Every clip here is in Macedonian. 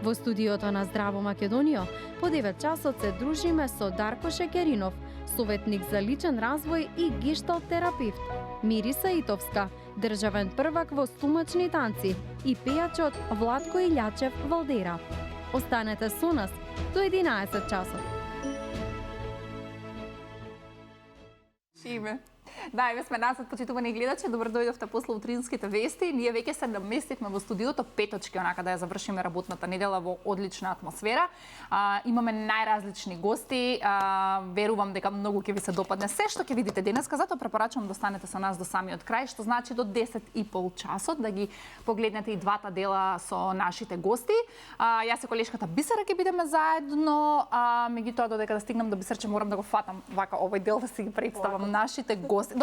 Во студиото на Здраво Македонија по 9 часот се дружиме со Дарко Шекеринов, советник за личен развој и гешталт терапевт, Мири Саитовска, државен првак во стумачни танци и пејачот Владко Илјачев Валдера. Останете со нас до 11 часот. Да, еве сме назад, почитувани гледачи, добро дојдовте после утринските вести. Ние веќе се наместивме во студиото петочки, онака да ја завршиме работната недела во одлична атмосфера. Имаме најразлични гости. Верувам дека многу ќе ви се допадне се што ќе видите денеска, затоа препорачувам да останете со нас до самиот крај, што значи до 10:30 часот да ги погледнете и двата дела со нашите гости. Јас и колешката Бисера ќе бидеме заедно, меѓутоа додека да стигнам до Бисерче морам да го фатам вака овој дел да си ги представам нашите гости.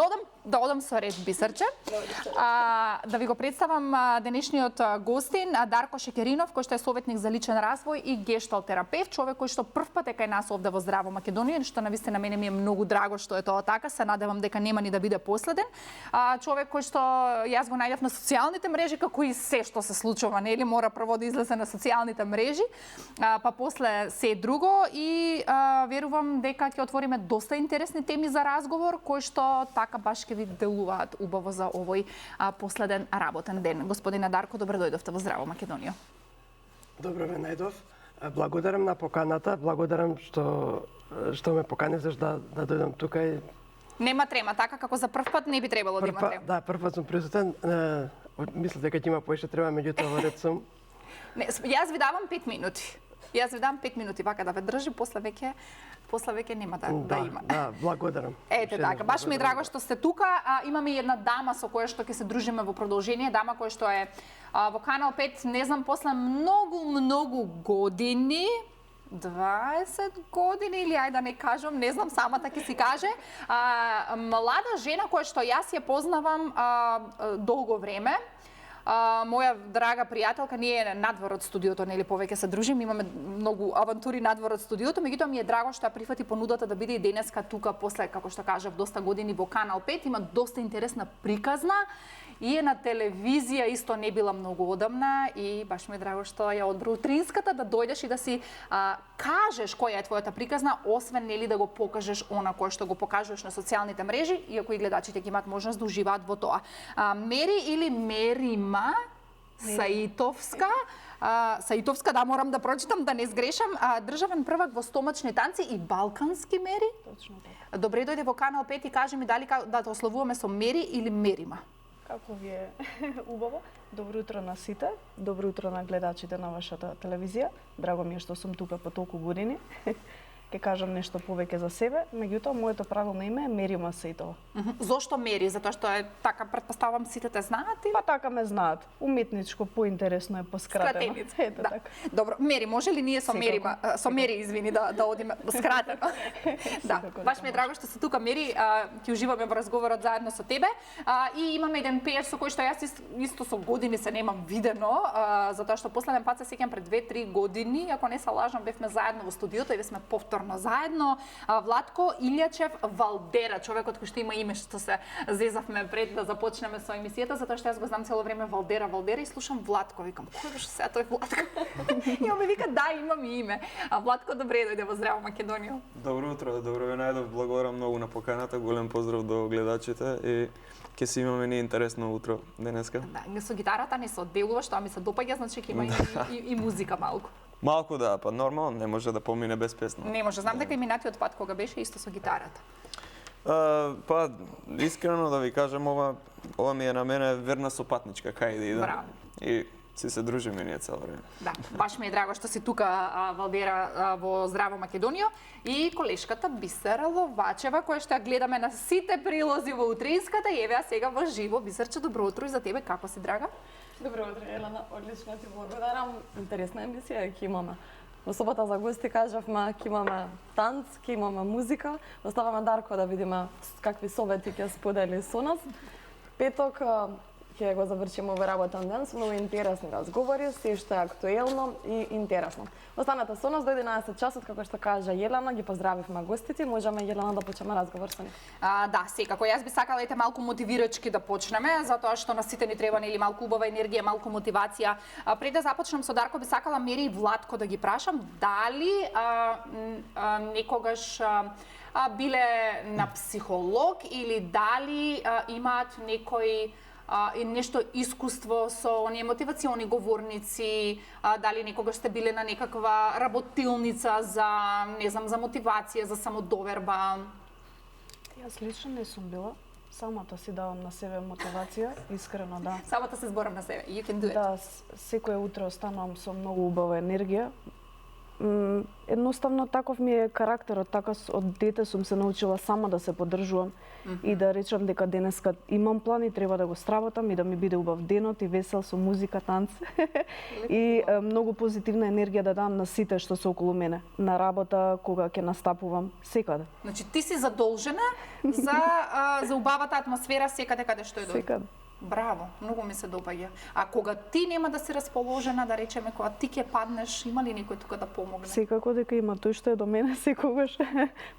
Да одам со ред, Бисерче. Да ви го представам денешниот гостин, Дарко Шекеринов, кој што е советник за личен развој и гешталт терапевт, човек кој што првпат е кај нас овде во Здраво Македонија, што навистина мене ми е многу драго што е тоа така, се надевам дека нема ни да биде последен. Човек кој што јас го најдов на социјалните мрежи, како и се што се случува, нели, мора прво да излезе на социјалните мрежи, па после се друго и верувам дека ќе отвориме доста интересни теми за разговор, кои што така баш ќе ви делуваат убаво за овој последен работен ден. Господине Дарко, добро дојдовте во Здраво Македонија. Добро ве најдов. Благодарам на поканата, благодарам што ме поканивте да дојдам тука и нема трема, така како за прв пат не би требало да има трема. Да, прв пат сум присутен. Мислам дека ќе има поише треба, меѓутоа во ред сум. Не, јас ви давам 5 минути. Јас ви дам 5 минути вака да ве држи, после веќе нема да има. Да, благодарам. Ете така, баш ми е драго што сте тука. Имаме и една дама со која што ќе се дружиме во продолжение, дама која што е во Канал 5, не знам, после многу години, 20 години или ајде да не кажам, не знам, самата ќе си каже, млада жена која што јас ја познавам долго време. Моја драга пријателка, ние надвор од студиото, нели, повеќе се дружим, имаме многу авантури надвор од студиото, меѓутоа ми е драго што ја прифати понудата да биде и денеска тука после, како што кажав, доста години во Канал 5, има доста интересна приказна и е на телевизија, исто не била многу одамна и баш ми е драго што ја одбра утринската да дојдеш и да си кажеш која е твојата приказна, освен нели да го покажеш она кое што го покажуваш на социјалните мрежи, иако и гледачите ќе имаат можност да уживаат во тоа. Мери или Мерима Саитовска, Саитовска, да, морам да прочитам да не сгрешам, државен првак во стомачни танци и балкански Мери. Точно така. Добре дојде во Канал 5 и кажи ми дали да те ословуваме со Мери или Мерима. Како ви е убаво? Добро утро на сите, добро утро на гледачите на вашата телевизија. Драго ми е што сум тука по толку години. Ќе кажам нешто повеќе за себе, меѓутоа моето правилно име е Мерима Саитова. Зошто Мери? Затоа што е така, претпоставам сите те знаат или? Па така ме знаат. Уметничко поинтересно е поскратено. Ето да. Така. Добро, Мери, може ли ние со Мерима, со Мери, извини, да одиме скратено? Да, баш ми е драго што си тука, Мери, ќе уживаме во разговорот заедно со тебе. И имаме еден пејач со кој што јас исто со години се немам видено, затоа што последен пат се сеќам пред 2-3 години, ако не се лажам, бевме заедно во студиото и бевме повторно заедно. Владко Илјачев Валдера, човекот кој што има име што се зезавме пред да започнеме со емисијата, затоа што јас го знам цело време Валдера и слушам Владко, викам, кој беше сега тој Владко? И он ми вика, да, имам име. Владко, добре дојде во Здраво Македонија. Добро утро, добро ве најдов, благодарам многу на поканата, голем поздрав до гледачите и ќе си имаме ни интересно утро денеска. Да, со гитарата не се одделуваш, тоа ми се допаѓа, значи ќе има и музика малку. Малку да, па нормално, не може да помине без песна. Не може, знам дека и минатиот пат кога беше исто со гитарата. Па, искрено да ви кажам, ова ми е на мене верна сопатничка, кај да идам. Браво. И си се дружиме ние цело време. Да, баш ми е драго што си тука, Валдера, во Здраво Македонија и колешката Бисера Ловачева, која што ја гледаме на сите прилози во утринската и еве сега во живо. Бисерче, добро утро и за тебе, како си, драга? Добро утро, Елена, одлично ти благодарам. Интересна емисија ќе имаме. Во собота за гости кажавме ќе имаме танц, ќе имаме музика. Оставаме Дарко да видиме какви совети ќе сподели со нас. Петок ќе го завршиме овој работен ден со многу интересни разговори, се што е актуелно и интересно. Останете со нас до 11 часот, како што кажа Јелена, ги поздравивме гостите, можеме Јелена да почнеме разговор со нив. Да, секако. Јас би сакала ете малку мотивирачки да почнеме, затоа што на сите ни треба нели малку убава енергија, малку мотивација. Пред да започнам со Дарко, би сакала Мери и Владко да ги прашам дали некогаш биле на психолог или дали имаат нешто искуство со оние мотивациони говорници, дали некогаш сте биле на некаква работилница за, не знам, за мотивација, за самодоверба? Јас лично не сум била. Самата си давам на себе мотивација, искрено да. Самата се зборам на себе. You can do it. Да, секое утро останувам со многу убава енергија. Едноставно таков ми е карактерот, така од дете сум се научила сама да се поддржувам и да речам дека денеска имам план и треба да го сработам и да ми биде убав денот и весел со музика, танц и многу позитивна енергија да дам на сите што се околу мене, на работа, кога ќе настапувам, секаде. Значи ти си задолжена за убавата атмосфера секаде каде што е дојде. Секаде. Браво, многу ми се допаѓа. А кога ти нема да си расположена, да речеме, кога ти ќе паднеш, има ли некој тука да помогне? Секако дека има, тој што е до мене секогаш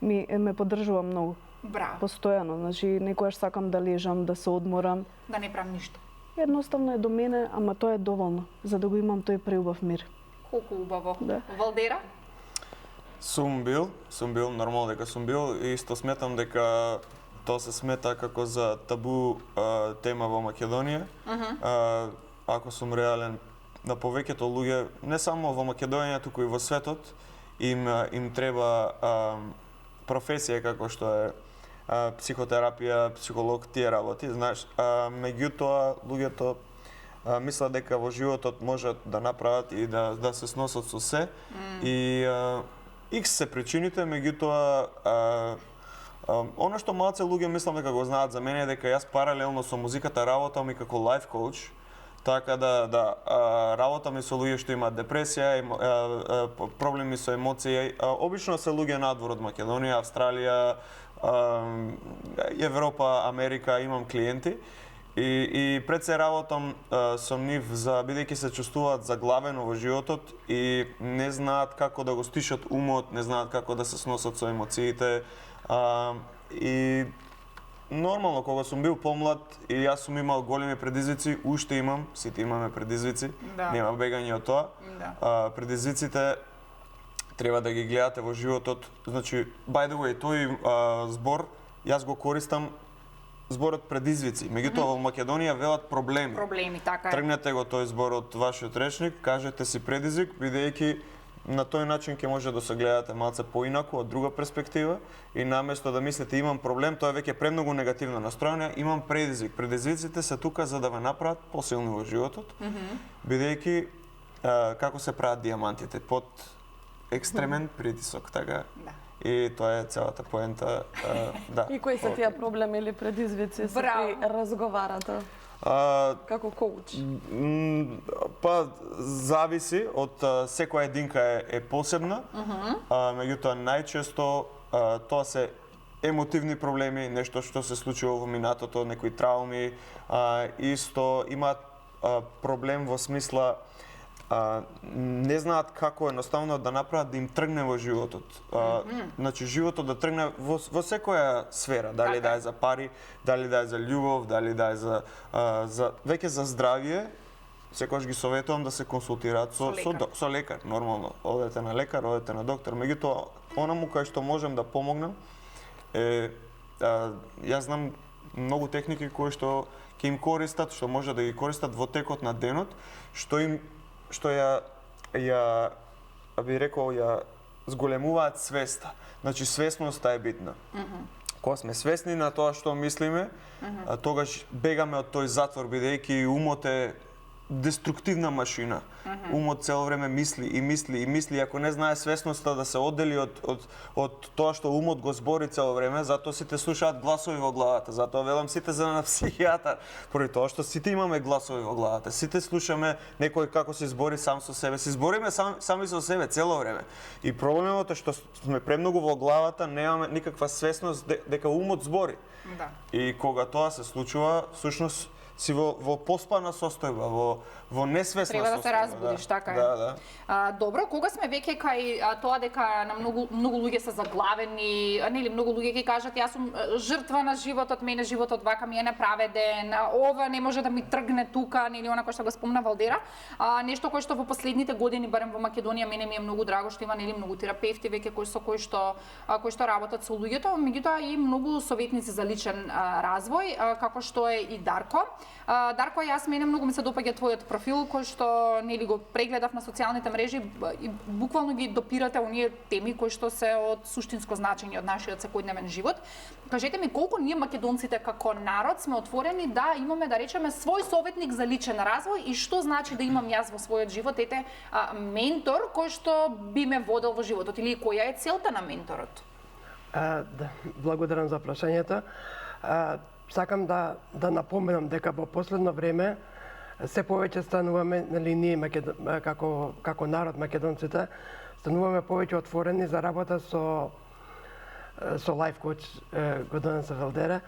ме поддржува многу. Браво. Постојано, значи некогаш сакам да лежам, да се одморам. Да не правам ништо. Едноставно е до мене, ама тоа е доволно, за да го имам тој преубав мир. Колку убаво. Да. Валдера? Сум бил, нормално дека сум бил и исто сметам дека тоа се смета како за табу тема во Македонија. Ако сум реален, на повеќето луѓе, не само во Македонија, туку и во светот, им треба професија како што е психотерапија, психолог, тие работи, знаеш. Меѓутоа, луѓето мислат дека во животот можат да направат и да се сносат со се. И икс се причините, меѓутоа она што малце луѓе мислам дека го знаат за мене е дека јас паралелно со музиката работам и како лайф коуч, така да работам и со луѓе што имаат депресија, проблеми со емоции. Обично се луѓе надвор од Македонија, Австралија, Европа, Америка, имам клиенти. И пред се работам со нив бидејќи се чувствуваат заглавено во животот и не знаат како да го стишат умот, не знаат како да се сносат со емоциите. И нормално, кога сум бил помлад и јас сум имал големи предизвици, уште имам, сите имаме предизвици, нема бегање од тоа. Предизвиците треба да ги гледате во животот. Значи, by the way, тој збор, јас го користам зборот предизвици. Меѓутоа во Македонија велат проблеми. Проблеми, така е. Тргнете го тој збор од вашиот речник, кажете си предизвик, бидејќи на тој начин ќе може да се гледате малце поинаку, од друга перспектива и наместо да мислите имам проблем, тоа е веќе премногу негативно настроение, имам предизвик. Предизвиците се тука за да ве направат посилни во животот, бидејќи како се прават диамантите под екстремен притисок, така. И тоа е целата поента, да. И кои се тие проблеми или предизвици со кои разговарате? Како коуч? Па зависи од секоја единка е посебна. Меѓутоа најчесто тоа се емотивни проблеми, нешто што се случило во минатото, некои трауми, исто имаат проблем во смисла не знаат како едноставно да направат да им тргне во животот. Значи животот да тргне во секоја сфера, дали да е за пари, дали да е за љубов, дали да е за веќе за здравје. Секогаш ги советувам да се консултираат со лекар, нормално. Одете на лекар, одете на доктор. Меѓутоа, онаму кај што можем да помогнам е јас знам многу техники кои што ќе им користат, што може да ги користат во текот на денот, што ја би рекол ја зголемуваат свеста. Значи свесноста е битна. Кога сме свесни на тоа што мислиме, тогаш бегаме од тој затвор бидејќи умот е деструктивна машина. Умот цело време мисли и мисли и мисли, ако не знае свесноста да се оддели од тоа што умот го збори цело време, затоа сите слушаат гласови во главата, затоа велам сите за на психијатар, поради тоа што сите имаме гласови во главата, сите слушаме некој како се збори сам со себе, се збориме сами со себе цело време. И проблемот е што сме премногу во главата, немаме никаква свесност дека умот збори. Да. И кога тоа се случува, всушност си во поспана состојба, во несвесна состојба. Треба да се разбудиш, така е. Да. Добро, кога сме веќе кај тоа дека на многу луѓе се заглавени, нели многу луѓе ќе кажат јас сум жртва на животот, мене животот вака ми е неправеден, ова не може да ми тргне тука, нели она кој што го спомна Валдера. Нешто кое што во последните години барем во Македонија мене ми е многу драго што има нели многу терапевти веќе кои што работат со луѓето, меѓутоа и многу советници за личен развој, како што е и Дарко. Дарко, мене многу ми се допаѓа твојот профил кој што нели го прегледав на социјалните мрежи и буквално ги допирате оние теми кои што се од суштинско значење од нашиот секојдневен живот. Кажете ми колку ние македонците како народ сме отворени да имаме, да речеме, свој советник за личен развој и што значи да имам јас во својот живот ментор кој што би ме водел во животот или која е целта на менторот? Да, благодарам за прашањето. Сакам да напоменам дека во последно време се повеќе стануваме, нели ние како народ македонците, стануваме повеќе отворени за работа со лайф коуч Годонен Валдера,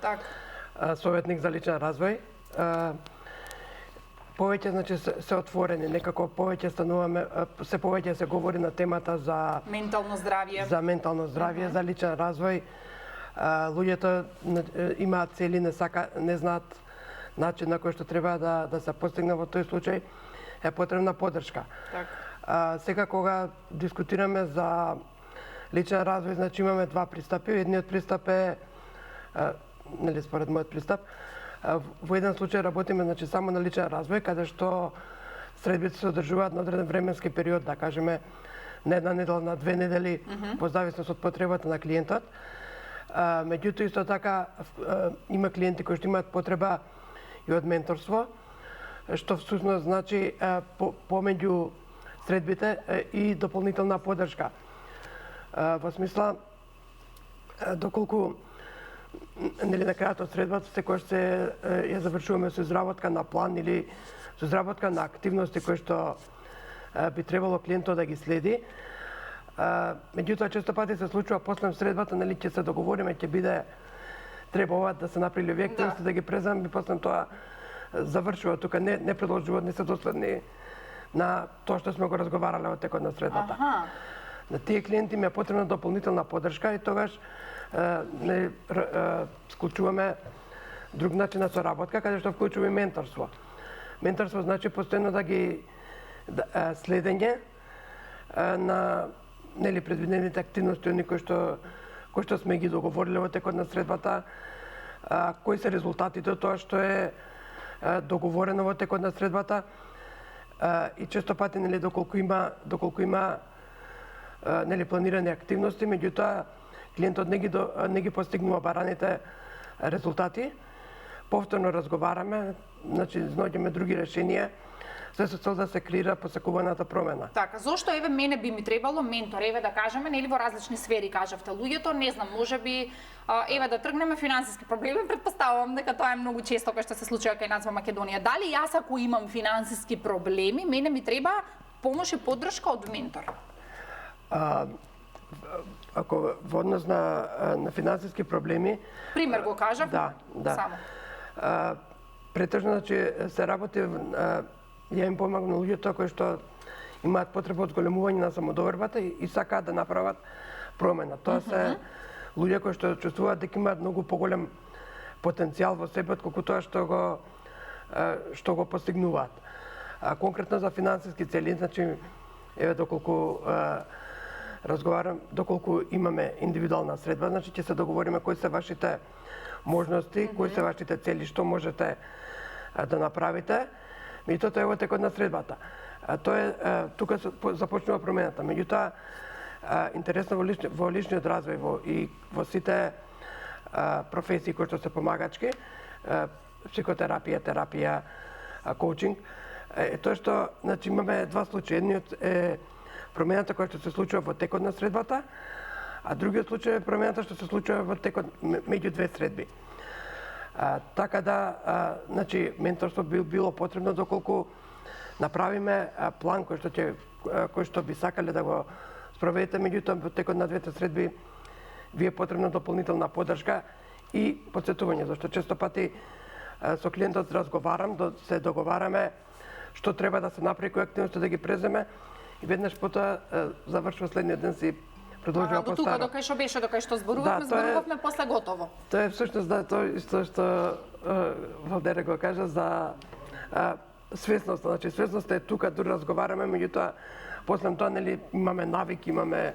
советник за личен развој. Повеќе се отворени, некако повеќе стануваме, се повеќе се говори на темата за ментално здравје, за личен развој. Луѓето имаат цели, не знаат начин на кој што треба да се постигне во тој случај, е потребна поддршка. Сега кога дискутираме за личен развој, значи имаме два пристапи. Едниот пристап е, нели според мојот пристап, во еден случај работиме само на личен развој, каде што средбите се одржуваат на одреден временски период, да кажеме на една недела, на 2 недели, во зависност од потребата на клиентот. Меѓутоа исто така има клиенти кои што имаат потреба и од менторство, што всушност значи помеѓу средбите и дополнителна поддршка. Во смисла доколку нели на крајот од средбата секогаш ја завршуваме со изработка на план или со изработка на активности кои што би требало клиентот да ги следи. Меѓутоа често пати се случува после средбата, нели ќе се договориме, ќе биде треба да се направи овие активности, да ги преземеме и после тоа завршува тука, не продолжуваат, не се доследни на тоа што сме го разговарале во текот на средбата. На тие клиенти ми е потребна дополнителна поддршка и тогаш склучуваме друг начин на соработка, каде што вклучува и менторство. Менторство значи постојано да ги следење на нели предвидените активности они кои што сме ги договориле во текот на средбата, кои се резултатите од тоа што е договорено во текот на средбата и често пати нели доколку има нели планирани активности, меѓутоа клиентот не ги постигнува бараните резултати. Повторно разговараме, значи наоѓаме други решенија, се со цел да се креира посакуваната промена. Така, зошто мене би ми требало ментор, да кажеме, нели во различни сфери кажавте луѓето, не знам, можеби да тргнеме финансиски проблеми, претпоставувам дека тоа е многу често кој што се случува кај нас во Македонија. Дали јас ако имам финансиски проблеми, мене ми треба помош и поддршка од ментор? Ако во однос на финансиски проблеми, пример го кажав, само. Претежно, значи, се работи, ја им помагам на луѓето кои што имаат потреба од големување на самодовербата и сакаат да направат промена. Тоа се луѓе кои што чувствуваат дека имаат многу поголем потенцијал во себе отколку тоа што го постигнуваат. Конкретно за финансиски цели, значи, доколку разговарам, доколку имаме индивидуална средба, значи ќе се договориме кои се вашите можности, кои се вашите цели, што можете да направите. Меѓутоа тоа е во текот на средбата. Тука започнува промената. Меѓутоа интересно во личниот развој и во сите професии кои што се помагачки, психотерапија, терапија, коучинг, тоа што значи имаме два случаи. Едниот е промената која што се случува во текот на средбата, а другиот случај е промената што се случува во текот меѓу две средби. Така да, значи, менторство било потребно доколку направиме план кој што би сакале да го спроведете, меѓутоа во текот на двете средби ви е потребна дополнителна поддршка и потсетување, зашто често пати со клиентот разговарам, се договараме што треба да се направи, кои активности да ги преземе и веднаш потоа завршува следниот ден си продолжува до по тука, старо. докај што беше, докај што зборувавме, после готово. Тоа е всушност тоа исто што Валдера го кажа за свесноста. Значи свесноста е тука, дури разговараме, меѓутоа после тоа нели имаме навик, имаме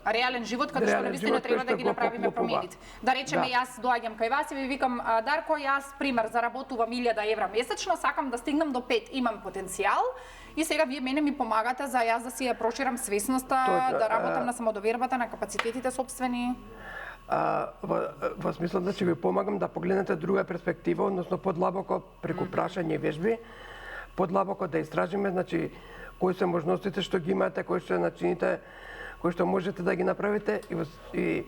реален живот каде што навистина треба да ги направиме промените. Да речеме јас доаѓам кај вас и ви викам Дарко, јас пример заработувам 1000 евра месечно, сакам да стигнам до 5, имам потенцијал и сега вие мене ми помагате за јас да си ја проширам свесноста, да работам на самодовербата, на капацитетите сопствени. Во смислот да ќе ви помагам да погледнете друга перспектива, односно подлабоко преку прашање и вежби, подлабоко да истражиме, значи кои се можностите што ги имате, кои што начините, кои што можете да ги направите и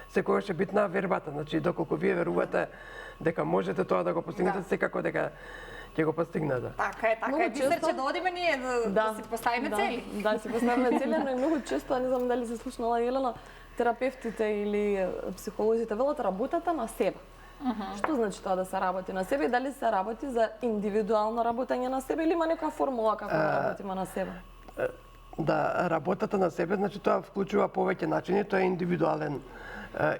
секогаш е битна вербата, значи доколку вие верувате дека можете тоа да го постигнете, секако дека ќе го постигнете. Така е. Бисерче, да одиме ние да си поставиме цели. Да, си поставиме цели, но и многу често, не знам дали се слушнала Елена, терапевтите или психолозите велат работата на себе. Што значи тоа да се работи на себе? Дали се работи за индивидуално работење на себе или има некоја формула како да работиме на себе? Да, работата на себе, значи тоа вклучува повеќе начини, тоа е индивидуален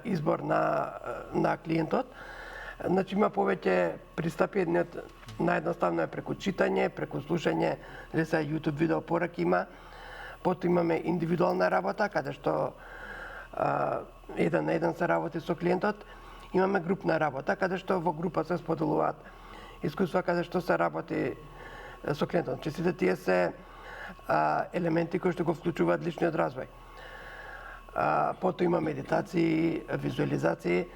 избор на клиентот. Значи има повеќе пристапи, едниот наједноставно е преку читање, преку слушање, или се YouTube видео пораки има. Потоа имаме индивидуална работа, каде што еден на еден се работи со клиентот. Имаме групна работа, каде што во група се споделуваат искуства, каде што се работи со клиентот. Значи сите тие се елементи кои што го вклучуваат личниот развој. Потоа има медитации, визуализации.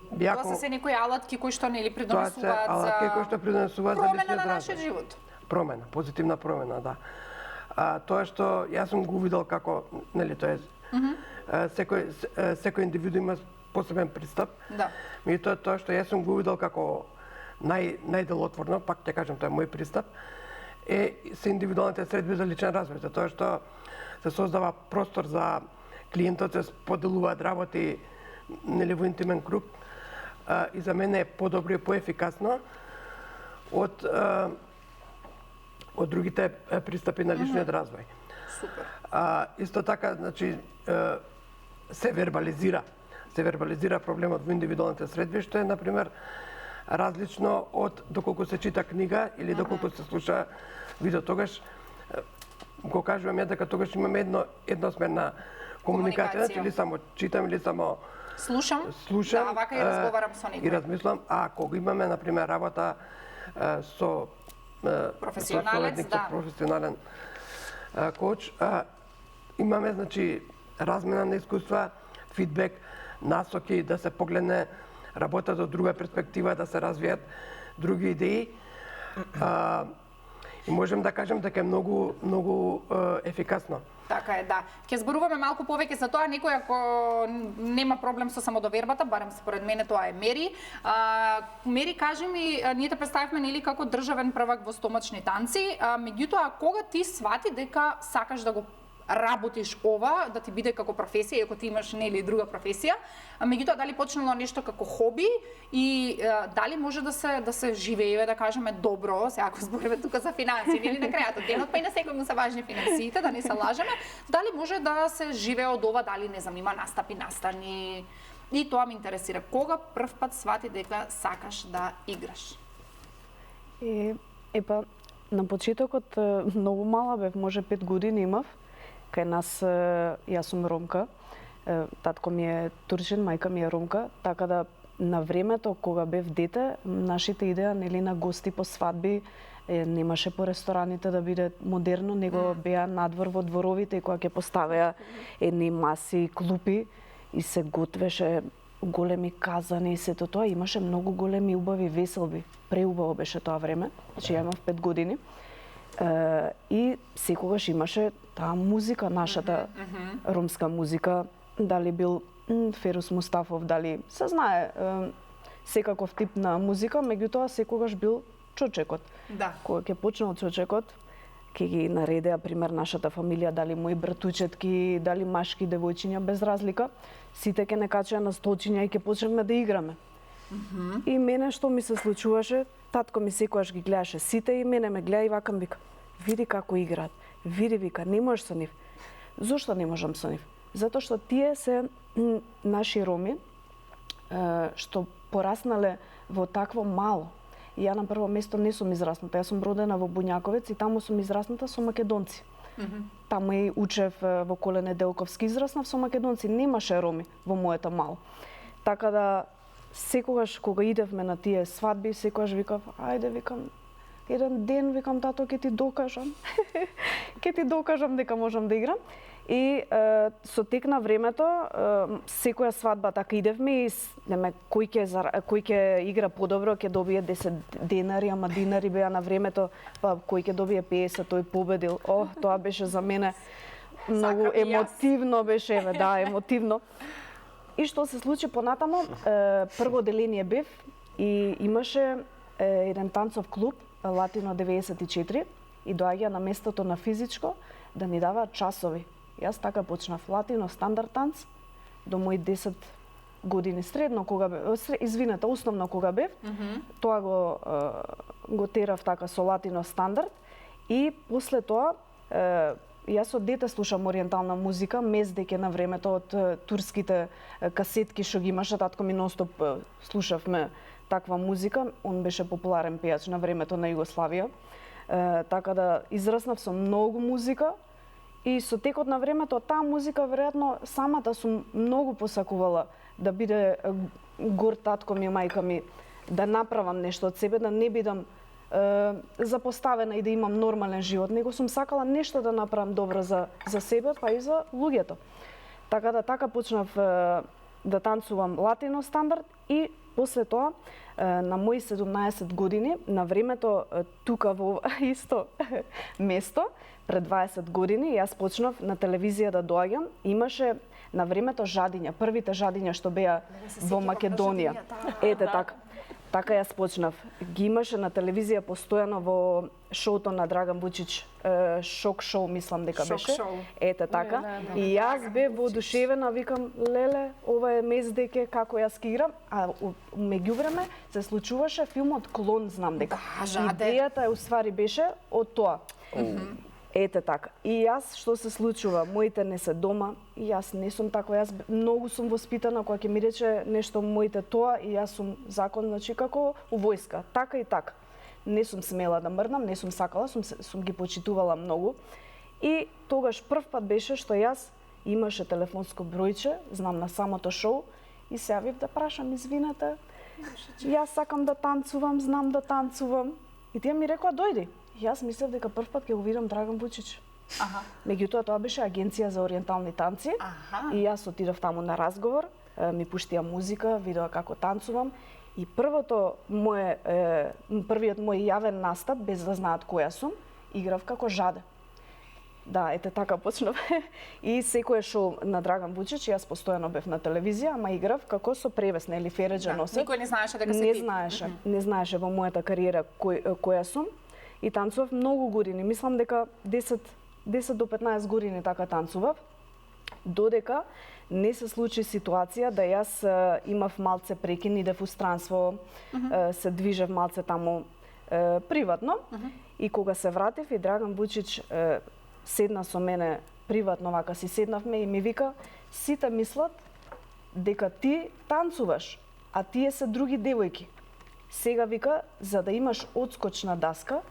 Тоа се некои алатки кои што нели придонесуваат за алатки кои што придонесуваат за промена личниот на нашиот развој. живот. Промена, позитивна промена, да. Тоа што јас сум го видел како, нели, тоа е секој индивиду има посебен пристап. Да. Меѓутоа тоа што јас сум го видел како најделотворно, пак ќе кажам, тоа е мој пристап, се индивидуалните средби за личен развој, затоа што се создава простор за клиентот, се споделуваат работи нели во интимен круг и за мене е подобро и поефикасно од другите пристапи на личниот развој. Супер. Исто така, значи, се вербализира проблемот во индивидуалните средби, што е, например, различно од доколку се чита книга или доколку се слуша видео. Тогаш го кажувам ја дека тогаш имаме едносмерна комуникација, значи или само читам или само слушам, да, вака и разговарам со некој. И размислам, кога имаме, например, работа со професионалец, да. Професионален коуч, имаме, значи, размена на искуства, фидбек, насоки, да се погледне работата од друга перспектива, да се развијат други идеи. И можем да кажем дека е многу ефикасно. Така е, да. Ќе зборуваме малку повеќе за тоа. Некој ако нема проблем со самодовербата, барем според мене тоа е Мери. Мери, кажи ми, ние те представивме нели како државен првак во стомачни танци, меѓутоа кога ти свати дека сакаш да го работиш ова, да ти биде како професија, иако ти имаш нели друга професија, меѓутоа дали почнало нешто како хоби и дали може да се живее, да кажеме, добро, сега ако збориме тука за финансии, нели на крајот од денот, па и на секој му се важни финансиите, да не се лажеме, дали може да се живее од ова, дали не знам, има настапи, настани. И тоа ме интересира. Кога прв пат свати дека сакаш да играш? Епа, на почетокот многу мала бев, може 5 години имав. Кај нас, јас сум ромка, татко ми е турчин, мајка ми е ромка, така да на времето кога бев дете, нашите идеја нели на гости по свадби немаше по рестораните да биде модерно, него беа надвор во дворовите и кога ќе поставеа едни маси, клупи и се готвеше големи казани и сето тоа, имаше многу големи убави веселби. Преубаво беше тоа време, значи ја имав 5 години. И секогаш имаше таа музика, нашата ромска музика, дали бил Ферус Мустафов, дали се знае секаков тип на музика, меѓутоа секогаш бил чочекот. Да. Кога ќе почнал чочекот, ќе ги наредеа пример нашата фамилија, дали мои братучетки, дали машки, девојчиња, без разлика, сите ќе не качеа на столчиња и ќе почнеме да играме. И мене што ми се случуваше, татко ми секогаш ги гледаше сите и мене ме гледа и вакам вика, види како играат, види вика, не можеш со нив. Зошто не можам со нив? Затоа што тие се наши роми, што пораснале во такво мало. И ја на прво место не сум израсната, јас сум родена во Буњаковец и таму сум израсната со македонци. Таму и учев во Коле Неделковски, израснав со македонци, немаше роми во моето мало. Така да секогаш кога идевме на тие свадби, секогаш викав, ајде викам, еден ден викам тато ќе ти докажам. Ќе ти докажам дека можам да играм. И со тек на времето, секоја свадба така идевме и кој ќе игра подобро ќе добие 10 денари, ама динари беа на времето, па кој ќе добие 50, тој победил. Тоа беше за мене многу емотивно беше, да, емотивно. И што се случи понатамо, прво деление бев и имаше еден танцов клуб, Латино 94, и доаѓа на местото на физичко да ни даваат часови. Јас така почнав Латино стандард танц до мои 10 години средно кога бев, основно кога бев. Тоа го терав така со Латино стандард и после тоа јас од дете слушам ориентална музика, мездеке на времето од турските касетки што ги имаше, татко ми нонстоп слушавме таква музика, он беше популарен пејач на времето на Југославија. Така да израснав со многу музика и со текот на времето таа музика веројатно самата сум многу посакувала да биде гор татко ми, мајка ми, да направам нешто од себе, да не бидам запоставена и да имам нормален живот, него сум сакала нешто да направам добро за себе, па и за луѓето. Така почнав да танцувам Латино стандард и после тоа на мои 17 години, на времето тука во исто место, пред 20 години, јас почнав на телевизија да доаѓам. Имаше на времето жадиња, првите жадиња што беа во Македонија. Ете така. Така јас почнав. Ги имаше на телевизија постојано во шоуто на Драган Вучич, шок шоу, мислам дека беше. Ете така. И јас бев воодушевена, викам, леле, ова е мездеке како јас ки играм, а меѓувреме се случуваше филмот Клон, знам дека. Идејата уствари беше од тоа. Ете така. И јас што се случува, моите не се дома, и јас не сум таква, јас многу сум воспитана, кога ќе ми рече нешто моите тоа, и јас сум закон, значи како у војска, така и така. Не сум смела да мрдам, не сум сакала, сум ги почитувала многу. И тогаш прв пат беше што јас имаше телефонско бројче, знам на самото шоу, и се јавив да прашам, извинете, јас сакам да танцувам, знам да танцувам. И тие ми рекоа, дојди. Јас мислев дека прв пат ќе го видам Драган Вучич. Меѓутоа тоа беше агенција за ориентални танци. И јас отидов таму на разговор, ми пуштија музика, видоа како танцувам и првиот мој јавен настап, без да знаат која сум, играв како Жаде. Да, ете така почнав. И секое шоу на Драган Вучич, јас постојано бев на телевизија, ама играв како со превес, нели Фереџа носе. Никој не знаеше дека си ти. Не знаеше во мојата кариера која сум. И танцував многу години, мислам дека 10 до 15 години така танцував, додека не се случи ситуација да јас имав малце прекин, идев у странство, се движев малце таму приватно, и кога се вратив и Драган Вучич седна со мене приватно, вака си седнавме и ми вика, сите мислат дека ти танцуваш, а тие се други девојки. Сега вика, за да имаш одскочна даска,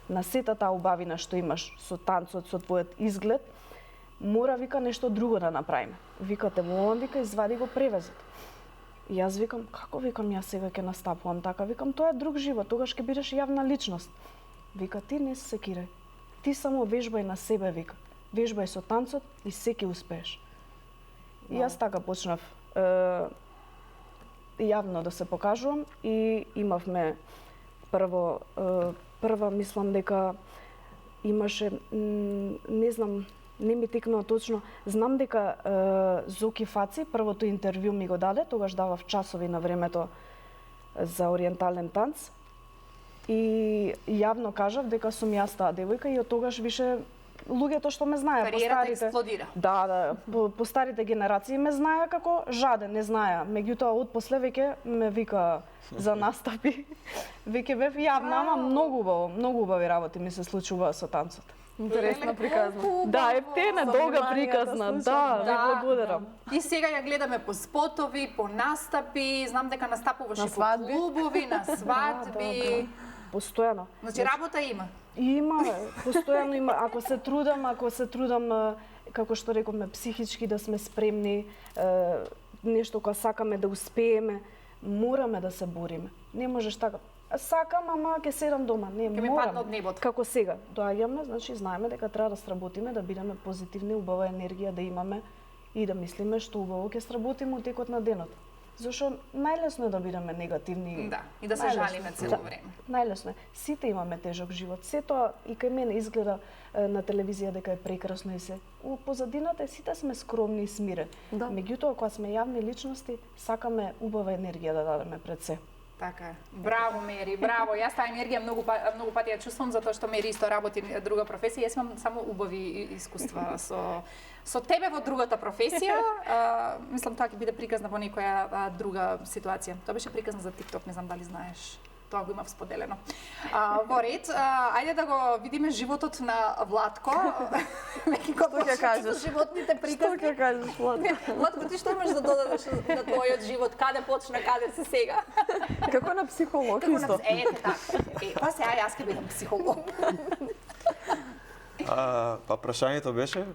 на сета таа убавина што имаш со танцот, со твојот изглед, мора, вика, нешто друго да направиме. Вика, те молам, вика, извади го превезот. И јас викам, како викам, јас сега ќе настапувам така? Викам, тоа е друг живот, тогаш ќе бидеш јавна личност. Вика, ти не се секирај. Ти само вежбај на себе, вика. Вежбај со танцот и се ќе успееш. И јас така почнав јавно да се покажувам и имавме прва мислам дека имаше, не знам, не ми текнува точно, знам дека Зоки Фаци првото интервју ми го даде, тогаш давав часови на времето за ориентален танц и јавно кажав дека сум јас таа девојка и од тогаш више луѓето што ме знаеа, Кариерата експлодира. Да, по старите генерации ме знаеа како жаден, не знаеа. Меѓутоа од после веќе ме вика за настапи. Веќе бев јавна, ама многу убави работи ми се случува со танцот. Интересна приказна. Да, ептена, долга приказна. Да, ви благодарам. И сега ја гледаме по спотови, по настапи, знам дека настапуваш На и по свадби. клубови, на свадби. Постојано. Значи работа има. Има, постојано има. Ако се трудам, како што рековме, психички да сме спремни, нешто кога сакаме да успееме, мораме да се бориме. Не можеш така. Сакам, ама ќе седам дома. Не, Ќе ми морам. падне од небото. Како сега, доаѓаме, значи знаеме дека треба да сработиме, да бидеме позитивни, убава енергија да имаме и да мислиме што убаво ќе сработиме у текот на денот. Зашо најлесно е да бидеме негативни. Да, и да се Најлесно. жалиме цело време. Најлесно е. Сите имаме тежок живот. Сето и кај мене изгледа на телевизија дека е прекрасно и се. У позадината сите сме скромни и смирени. Да. Меѓутоа кога сме јавни личности, сакаме убава енергија да дадеме пред се. Така е. Браво, Мери, браво. Јас таа енергија многу пати ја чувствувам затоа што Мери исто работи друга професија. Јас имам само убави искуства со тебе во другата професија. Мислам тоа ќе биде приказна во некоја друга ситуација. Тоа беше приказна за TikTok, не знам дали знаеш. Тоа го имав споделено. Во ред, ајде да го видиме животот на Владко. Што ќе кажеш? Животните Што приказни. ќе кажеш, Владко? Владко, ти што имаш да додадеш на твојот живот? Каде почна, каде се сега? Како на психолог Како исто. ете така. Па сега јас ќе бидам психолог. Па прашањето беше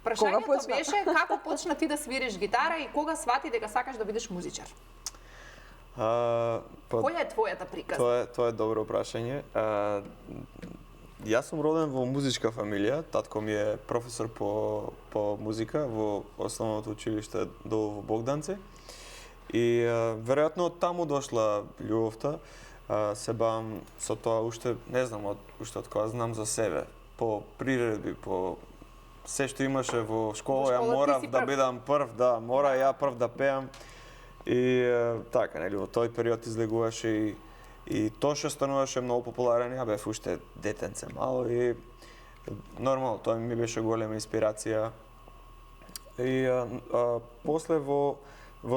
Прашањето почна? беше како почна ти да свириш гитара и кога свати дека сакаш да бидеш музичар? Која е твојата приказна? Тоа е добро прашање. Јас сум роден во музичка фамилија, татко ми е професор по музика во основното училиште долу во Богданци. И веројатно од таму дошла љубовта. Се бавам со тоа уште, не знам, уште од кога знам за себе. По приредби, по се што имаше во школа, ја школа ти морав си да прв. бидам прв, да, мора ја прв да пеам. И така, нели, во тој период излегуваше и тоа што стануваше многу популарен, ја бев уште детенце мало и нормално, тоа ми беше голема инспирација. И после во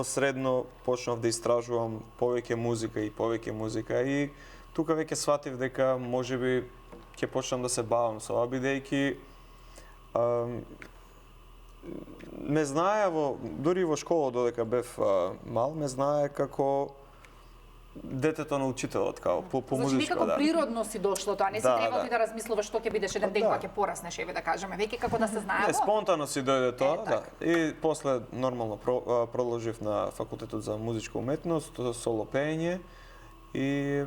средно почнав да истражувам повеќе музика и тука веќе сватив дека можеби ќе почнам да се бавам со ова, бидејќи ме знае дури во школа додека бев мал, ме знае како детето на учителот, као по Значи музичко, некако да. природно си дошло тоа, не си Да, требал да. ти да размислуваш што ќе бидеш еден ден Да. кога ќе пораснеш, еве да кажеме, веќе како да се знаело. Не, спонтано си дојде тоа, да. така. И после нормално продолжив на факултетот за музичка уметност, соло пеење и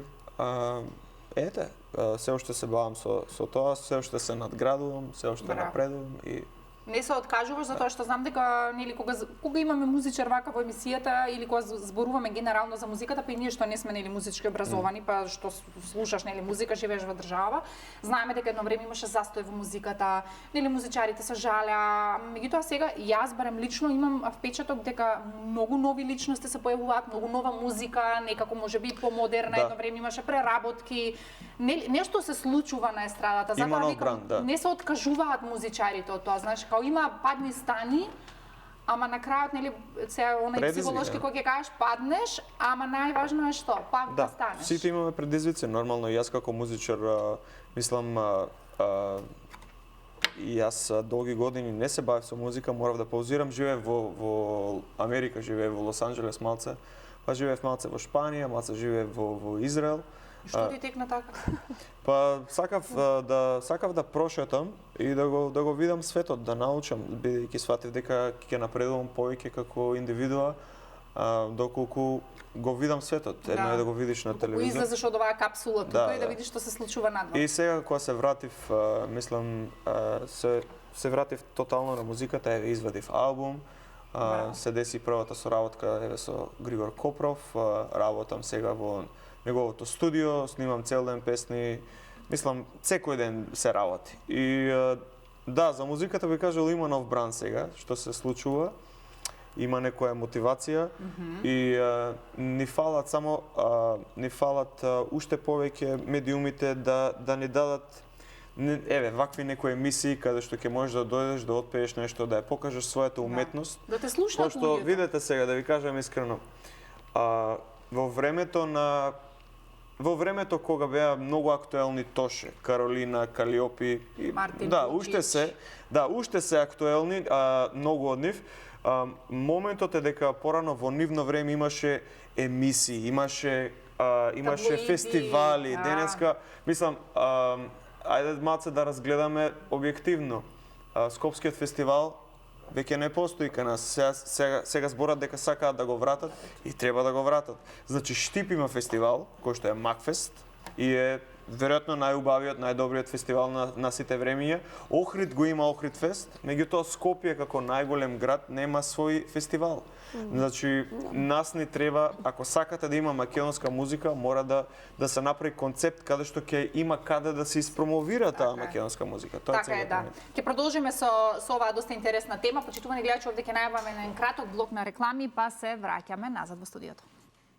се уште се бавам со тоа, се уште се надградувам, се уште Браво. напредувам и Не се откажуваш затоа што знам дека нели кога имаме музичар вака во емисијата или кога зборуваме генерално за музиката, па и ние што не сме нели музички образовани, па што слушаш нели музика, живееш во држава, знаеме дека едно време имаше застој во музиката, нели музичарите се жалеа, меѓутоа сега јас барем лично имам впечаток дека многу нови личности се појавуваат, многу нова музика, некако можеби помодерна, Да. едно време имаше преработки, нешто се случува на естрадата, Има затоа нов викам, бранд, да. не се откажуваат музичарите од тоа, знаеш, као има падни стани, ама на крајот нели сега онај Предизвик, психолошки да. кој ќе кажеш паднеш, ама најважно е што, пак да станеш. сите имаме предизвици, нормално јас како музичар мислам и јас долги години не се бавев со музика, морав да паузирам, живеев во Америка, живеев во Лос Анџелес малце, па живеев малце во Шпанија, малце живеев во Израел. Што ти текна така? Па сакав да прошетам и да го видам светот, да научам, бидејќи сватив дека ќе напредувам повеќе како индивидуа, доколку го видам светот. Едно е да го видиш на Кога телевизор. излезеш од оваа капсула тука и да да. видиш што се случува надвор. И сега кога се вратив, мислам, се вратив тотално на музиката, еве извадив албум, се деси првата соработка еве со Григор Копров, работам сега во неговото студио, снимам цел ден песни, мислам, секој ден се работи. И да, за музиката би кажал има нов бранд сега, што се случува, има некоја мотивација и ни фалат уште повеќе медиумите да ни дадат еве, вакви некои емисии каде што ќе можеш да дојдеш да отпееш нешто, да ја покажеш својата уметност. Да те слушнат Пошто луѓето. видете сега, да ви кажам искрено, во времето кога беа многу актуелни Тоше, Каролина, Калиопи и Мартин уште се актуелни, многу од нив. Моментот е дека порано во нивно време имаше емисии, имаше Таблоиди, фестивали, да. денеска, мислам, ајде малце да разгледаме објективно. Скопскиот фестивал веќе не постои кај нас. Сега зборат дека сакаат да го вратат и треба да го вратат. Значи Штип има фестивал, кој што е Макфест и е веројатно најубавиот, најдобриот фестивал на сите времиња. Охрид го има Охрид фест, меѓутоа Скопје како најголем град нема свој фестивал. Значи нас ни треба, ако сакате да има македонска музика, мора да се направи концепт каде што ќе има каде да се испромовира таа македонска музика. Тоа Така е, да. Ќе продолжиме со оваа доста интересна тема. Почитувани гледачи, овде ќе најаваме еден краток блок на реклами, па се враќаме назад во студиото.